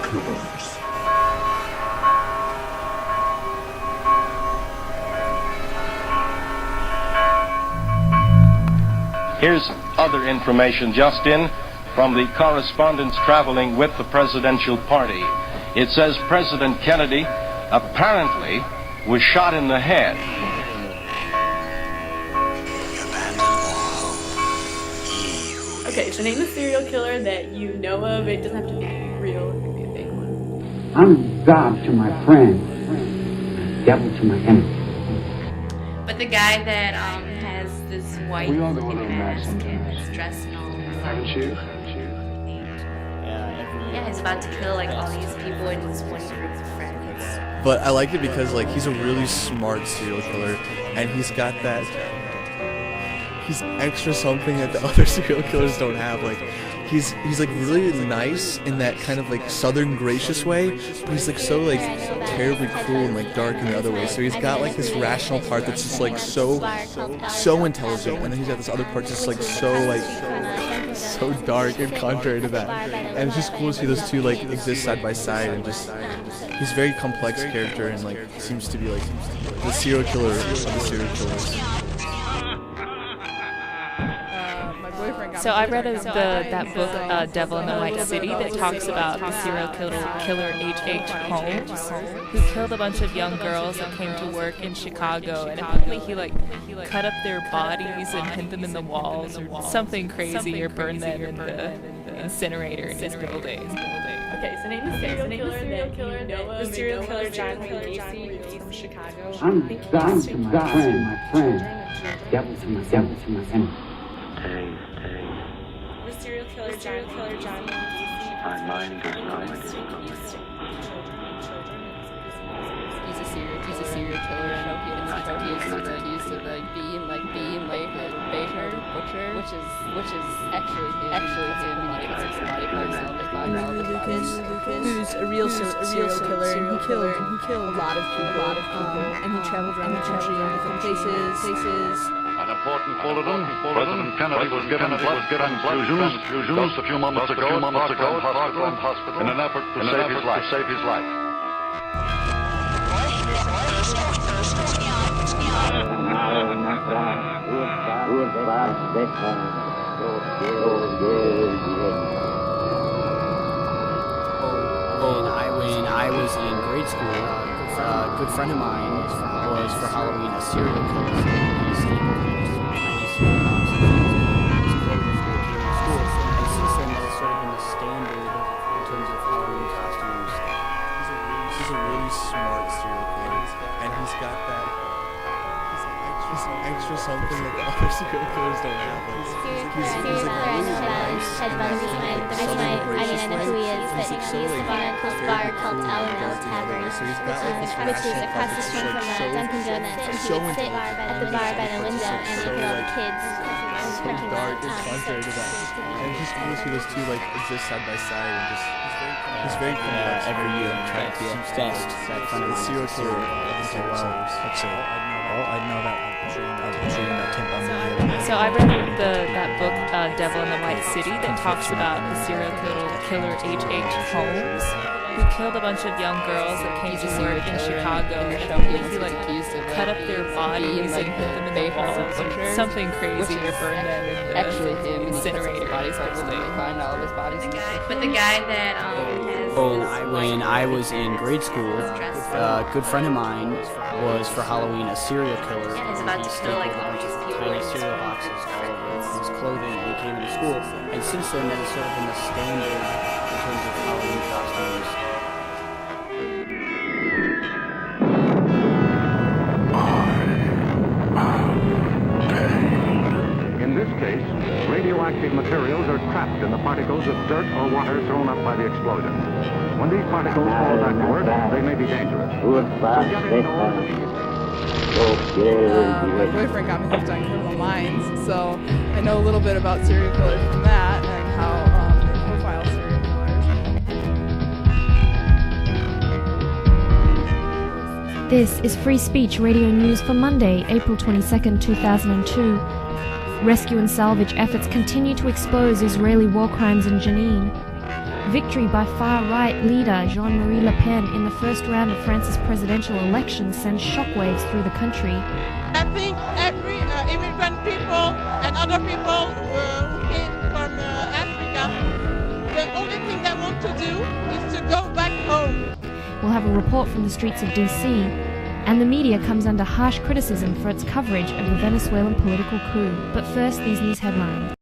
killers. Here's other information just in from the correspondents traveling with the presidential party. It says President Kennedy apparently was shot in the head. Okay, so name a serial killer that you know of. It doesn't have to be real, it could be a fake one. I'm God to my friend, devil to my enemy. But the guy that has this white looking mask and is dressed in all Haven't you? yeah, he's about to kill like all these people in this one group of friends. But I like it because like he's a really smart serial killer, and he's got that. He's extra something that the other serial killers don't have. Like he's like really nice in that kind of like southern gracious way, but he's like so like terribly cruel and like dark in the other way. So he's got like this rational part that's just like so intelligent, and then he's got this other part just like so dark and contrary to that. And it's just cool to see those two like exist side by side, and just he's a very complex character and like seems to be like the serial killer of the serial killers. So I read that book, Devil in the White City, that talks about the serial killer H.H. Holmes, who killed a bunch of young girls that came to work in Chicago, and apparently he cut up their bodies and hid them in the walls or something crazy, or burned them in the incinerator in his building. Okay, so name the serial killer that you know of. The serial killer John Wayne Gacy from Chicago. I'm God to my friend, devil to my enemy. The serial killer John Wayne Gacy. My mind does not He's a serial killer, and he used to be baker, butcher, which is actually him, and he cuts his body, who's a real serial killer, and he killed a lot of people, and he traveled around the country in different places. An important bulletin. President Kennedy was given blood transfusions just a few moments ago at hospital in an effort to save his life. When I was in grade school, a good friend of mine was for Halloween a serial killer. Smart serial killer, and he's got that extra something that the other serial killers don't have. Like, he's like really nice. I know who he is, but he's the bar called Alamo Tavern, which is across the street from Dunkin' Donuts, and he would sit at the bar by the window and look at all the kids. So dark and contrary to that, and it's just cool to see those two like exist side by side, and just he's very complex. Every year I'm trying to be obsessed with that friend of mine. Serial killer. Let's see. I know that dream that came on me. So I read that book, Devil in the White City, that talks about the serial killer H.H. Holmes, who killed a bunch of young girls that came to work in Chicago, and apparently he cut up their bodies and hid them in the walls or something crazy, or burned them in the incinerator. But the guy that has... When I was in grade school, a good friend of mine was for Halloween a serial killer. Yeah, he's about to kill like all these people. Tiny cereal boxes all over his clothing, and he came into school. And since then, that has sort of been the standard in terms of Halloween costumes. In this case, radioactive materials are trapped in the particles of dirt or water thrown up by the explosion. When these particles fall backward, they may be dangerous. So get indoors. My boyfriend got me hooked on Criminal Minds, so I know a little bit about serial killers from that and how they profile serial killers. This is Free Speech Radio News for Monday, April 22nd, 2002. Rescue and salvage efforts continue to expose Israeli war crimes in Jenin. Victory by far-right leader Jean-Marie Le Pen in the first round of France's presidential election sends shockwaves through the country. I think every immigrant people and other people who came from Africa, the only thing they want to do is to go back home. We'll have a report from the streets of DC, and the media comes under harsh criticism for its coverage of the Venezuelan political coup. But first, these news headlines.